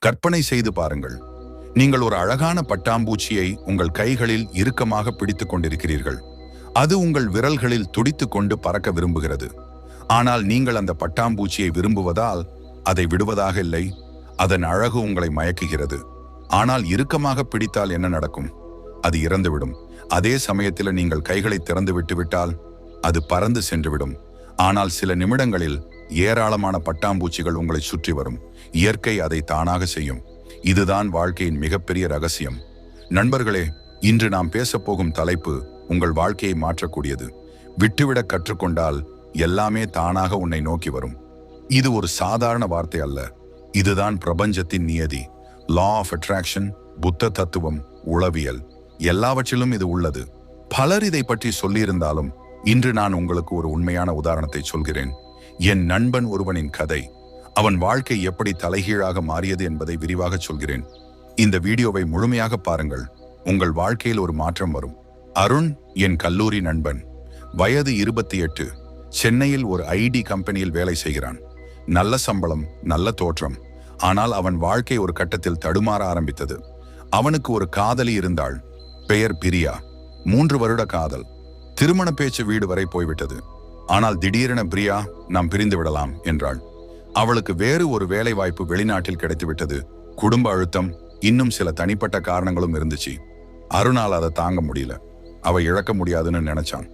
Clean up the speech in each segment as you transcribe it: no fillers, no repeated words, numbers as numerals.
கற்பனை செய்து பாருங்கள். நீங்கள் ஒரு அழகான பட்டாம்பூச்சியை உங்கள் கைகளில் இறுக்கமாக பிடித்துக் கொண்டிருக்கிறீர்கள். அது உங்கள் விரல்களில் துடித்துக் கொண்டு பறக்க விரும்புகிறது. ஆனால் நீங்கள் அந்த பட்டாம்பூச்சியை விரும்புவதால் அதை விடுவதாக இல்லை. அதன் அழகு உங்களை மயக்குகிறது. ஆனால் இறுக்கமாக பிடித்தால் என்ன நடக்கும்? அது இறந்துவிடும். அதே சமயத்தில் நீங்கள் கைகளை திறந்து விட்டுவிட்டால் அது பறந்து சென்றுவிடும். ஆனால் சில நிமிடங்களில் ஏராளமான பட்டாம்பூச்சிகள் உங்களை சுற்றி வரும். இயற்கை அதை தானாக செய்யும். இதுதான் வாழ்க்கையின் மிகப்பெரிய ரகசியம். நண்பர்களே, இன்று நாம் பேசப்போகும் தலைப்பு உங்கள் வாழ்க்கையை மாற்றக்கூடியது. விட்டுவிட கற்றுக்கொண்டால் எல்லாமே தானாக உன்னை நோக்கி வரும். இது ஒரு சாதாரண வார்த்தை அல்ல. இதுதான் பிரபஞ்சத்தின் நியதி. லா ஆஃப் அட்ராக்ஷன், புத்த தத்துவம், உளவியல், எல்லாவற்றிலும் இது உள்ளது. பலர் இதை பற்றி சொல்லியிருந்தாலும் இன்று நான் உங்களுக்கு ஒரு உண்மையான உதாரணத்தை சொல்கிறேன். என் நண்பன் ஒருவனின் கதை. அவன் வாழ்க்கை எப்படி தலைகீழாக மாறியது என்பதை விரிவாக சொல்கிறேன். இந்த வீடியோவை முழுமையாக பாருங்கள். உங்கள் வாழ்க்கையில் ஒரு மாற்றம் வரும். அருண் என் கல்லூரி நண்பன். வயது 28. சென்னையில் ஒரு ஐடி கம்பெனியில் வேலை செய்கிறான். நல்ல சம்பளம், நல்ல தோற்றம். ஆனால் அவன் வாழ்க்கை ஒரு கட்டத்தில் தடுமாற ஆரம்பித்தது. அவனுக்கு ஒரு காதலி இருந்தாள். பெயர் பிரியா. 3 வருட காதல். திருமண பேச்சு வீடு வரை போய்விட்டது. ஆனால் திடீரென பிரியா, நாம் பிரிந்து விடலாம் என்றாள். அவளுக்கு வேறு ஒரு வேலை வாய்ப்பு வெளிநாட்டில் கிடைத்துவிட்டது. குடும்ப அழுத்தம், இன்னும் சில தனிப்பட்ட காரணங்களும் இருந்துச்சு. அருணால் அதை தாங்க முடியல. அவ இழக்க முடியாதுன்னு நினைச்சான்.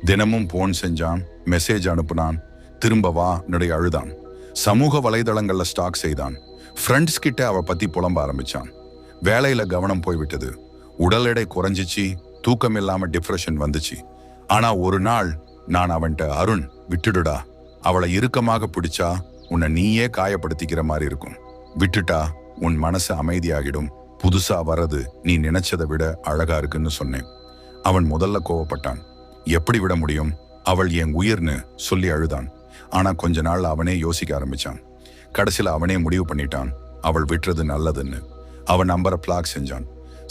தினமும் போன் செஞ்சான், மெசேஜ் அனுப்புனான், திரும்ப வா நடைய அழுதான். சமூக வலைதளங்கள்ல ஸ்டாக் செய்தான். ஃப்ரெண்ட்ஸ் கிட்ட அவ பத்தி புலம்ப ஆரம்பிச்சான். வேலையில கவனம் போய்விட்டது. உடல் எடை குறைஞ்சிச்சு. தூக்கம் இல்லாம டிப்ரெஷன் வந்துச்சு. ஆனா ஒரு நாள் நான் அவன்கிட்ட, அருண் விட்டுடுடா. அவளை இறுக்கமாக பிடிச்சா உன்னை நீயே காயப்படுத்திக்கிற மாதிரி இருக்கும். விட்டுட்டா உன் மனசு அமைதியாகிடும். புதுசா வர்றது நீ நினைச்சதை விட அழகா இருக்குன்னு சொன்னேன். அவன் முதல்ல கோவப்பட்டான். எப்படி விட முடியும்? அவள் என் உயிர்னு சொல்லி அழுதான். ஆனா கொஞ்ச நாள் அவனே யோசிக்க ஆரம்பிச்சான். கடைசியில் அவனே முடிவு பண்ணிட்டான், அவள் விட்டுறது நல்லதுன்னு. அவன் நம்பரை பிளாக் செஞ்சான்.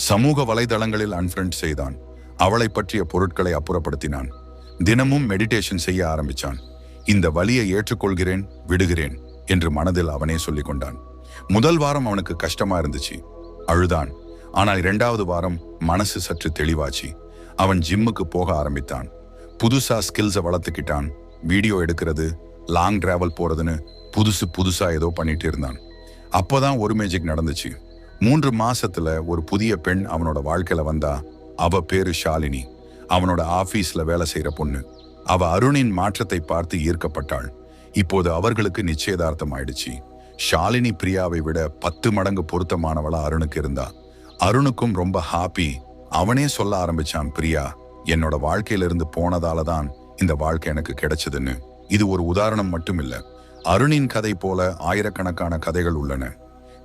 சமூக வலைதளங்களில் அன்ஃப்ரெண்ட் செய்தான். அவளை பற்றிய பொருட்களை அப்புறப்படுத்தினான். தினமும் மெடிடேஷன் செய்ய ஆரம்பிச்சான். இந்த வலியை ஏற்றுக்கொள்கிறேன், விடுகிறேன் என்று மனதில் அவனே சொல்லிக் கொண்டான். முதல் வாரம் அவனுக்கு கஷ்டமா இருந்துச்சு. அழுதான். ஆனால் 2வது வாரம் மனசு சற்று தெளிவாச்சு. அவன் ஜிம்முக்கு போக ஆரம்பித்தான். புதுசா ஸ்கில்ஸை வளர்த்துக்கிட்டான். வீடியோ எடுக்கிறது, லாங் டிராவல் போறதுன்னு புதுசா ஏதோ பண்ணிட்டு இருந்தான். அப்போதான் ஒரு மேஜிக் நடந்துச்சு. 3 மாசத்துல ஒரு புதிய பெண் அவனோட வாழ்க்கையில வந்தா. அவ பேரு ஷாலினி. அவனோட ஆபீஸ்ல வேலை செய்யற பொண்ணு. அவ அருணின் மாற்றத்தை பார்த்து ஈர்க்கப்பட்டாள். இப்போது அவர்களுக்கு நிச்சயதார்த்தம் ஆயிடுச்சு. ஷாலினி பிரியாவை விட 10 மடங்கு பொருத்தமானவளா அருணுக்கு இருந்தா. அருணுக்கும் ரொம்ப ஹாப்பி. அவனே சொல்ல ஆரம்பிச்சான், பிரியா என்னோட வாழ்க்கையிலிருந்து போனதால தான் இந்த வாழ்க்கை எனக்கு கிடைச்சதுன்னு. இது ஒரு உதாரணம் மட்டும் இல்ல. அருணின் கதை போல ஆயிரக்கணக்கான கதைகள் உள்ளன.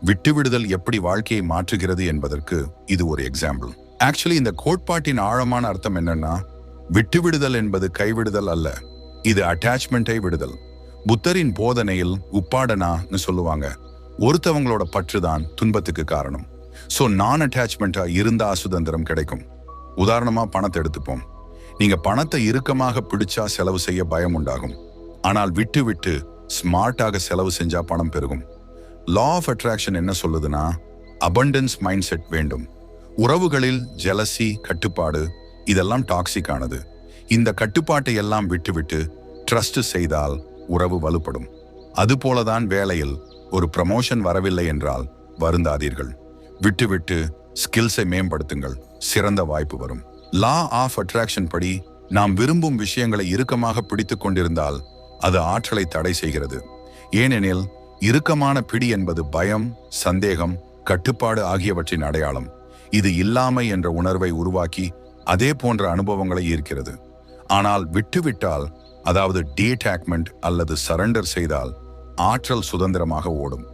விட்டுவிடுதல் எப்படி வாழ்க்கையை மாற்றுகிறது என்பதற்கு இது ஒரு எக்ஸாம்பிள். ஆக்சுவலி இந்த கோட்பாட்டின் ஆழமான அர்த்தம் என்னன்னா, விட்டுவிடுதல் என்பது கைவிடுதல் அல்ல. இது அட்டாச்மெண்ட்டை விடுதல். புத்தரின் போதனையில் உப்பாடனான்னு சொல்லுவாங்க. ஒருத்தவங்களோட பற்றுதான் துன்பத்துக்கு காரணம். சோ நான் அட்டாச்மெண்டா இருந்தா சுதந்திரம் கிடைக்கும். உதாரணமா பணத்தை எடுத்துப்போம். நீங்க பணத்தை இறுக்கமாக பிடிச்சா செலவு செய்ய பயம் உண்டாகும். ஆனால் விட்டு விட்டு ஸ்மார்ட்டாக செலவு செஞ்சா பணம் பெருகும். லா ஆஃப் அட்ராக்ஷன் என்ன சொல்லுதுன்னா, அபண்டன்ஸ் மைண்ட் செட் வேண்டும். உறவுகளில் ஜெலசி, கட்டுப்பாடு இதெல்லாம் டாக்ஸிக் ஆனது. இந்த கட்டுப்பாட்டை எல்லாம் விட்டுவிட்டு ட்ரஸ்ட் செய்தால் உறவு வலுப்படும். அதுபோலதான் வேலையில் ஒரு ப்ரமோஷன் வரவில்லை என்றால் வருந்தாதீர்கள். விட்டுவிட்டு ஸ்கில்ஸை மேம்படுத்துங்கள். சிறந்த வாய்ப்பு வரும். லா ஆஃப் அட்ராக்ஷன் படி நாம் விரும்பும் விஷயங்களை இறுக்கமாக பிடித்து கொண்டிருந்தால் அது ஆற்றலை தடை செய்கிறது. ஏனெனில் இறுக்கமான பிடி என்பது பயம், சந்தேகம், கட்டுப்பாடு ஆகியவற்றின் அடையாளம். இது இல்லாமை என்ற உணர்வை உருவாக்கி அதே போன்ற அனுபவங்களை ஈர்க்கிறது. ஆனால் விட்டுவிட்டால், அதாவது டீஅட்டாச்மெண்ட் அல்லது சரண்டர் செய்தால் ஆற்றல் சுதந்திரமாக ஓடும்.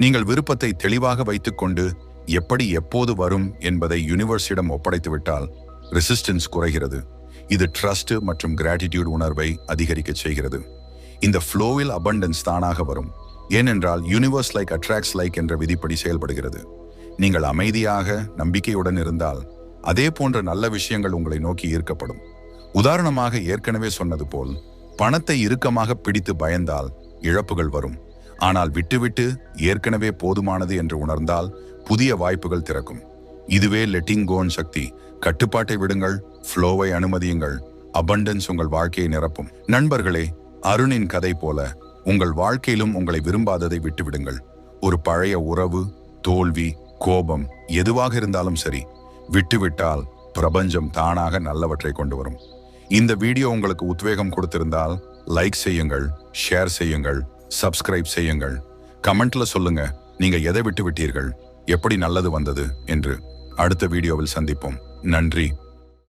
நீங்கள் விருப்பத்தை தெளிவாக வைத்துக்கொண்டு எப்படி எப்போது வரும் என்பதை யூனிவர்ஸிடம் ஒப்படைத்து விட்டால் ரெசிஸ்டன்ஸ் குறைகிறது. இது ட்ரஸ்ட் மற்றும் கிராட்டிடியூட் உணர்வை அதிகரிக்க செய்கிறது. இந்த ஃப்ளோவில் அபண்டன்ஸ் தானாக வரும். ஏனென்றால் யூனிவர்ஸ் லைக் அட்ராக்ட்ஸ் லைக் என்ற விதிப்படி செயல்படுகிறது. நீங்கள் அமைதியாக நம்பிக்கையுடன் இருந்தால் அதே போன்ற நல்ல விஷயங்கள் உங்களை நோக்கி ஈர்க்கப்படும். உதாரணமாக ஏற்கனவே சொன்னது போல், பணத்தை இறுக்கமாக பிடித்து பயந்தால் இழப்புகள் வரும். ஆனால் விட்டுவிட்டு ஏற்கனவே போதுமானது என்று உணர்ந்தால் புதிய வாய்ப்புகள் திறக்கும். இதுவே லெட்டிங் கோன் சக்தி. கட்டுப்பாட்டை விடுங்கள், ஃப்ளோவை அனுமதியுங்கள். அபண்டன்ஸ் உங்கள் வாழ்க்கையை நிரப்பும். நண்பர்களே, அருணின் கதை போல உங்கள் வாழ்க்கையிலும் உங்களை விரும்பாததை விட்டுவிடுங்கள். ஒரு பழைய உறவு, தோல்வி, கோபம் எதுவாக இருந்தாலும் சரி, விட்டுவிட்டால் பிரபஞ்சம் தானாக நல்லவற்றை கொண்டு வரும். இந்த வீடியோ உங்களுக்கு உத்வேகம் கொடுத்திருந்தால் லைக் செய்யுங்கள், ஷேர் செய்யுங்கள், சப்ஸ்கிரைப் செய்யுங்கள். கமெண்ட்ல சொல்லுங்க, நீங்க எதை விட்டு விட்டீர்கள், எப்படி நல்லது வந்தது என்று. அடுத்த வீடியோவில் சந்திப்போம். நன்றி.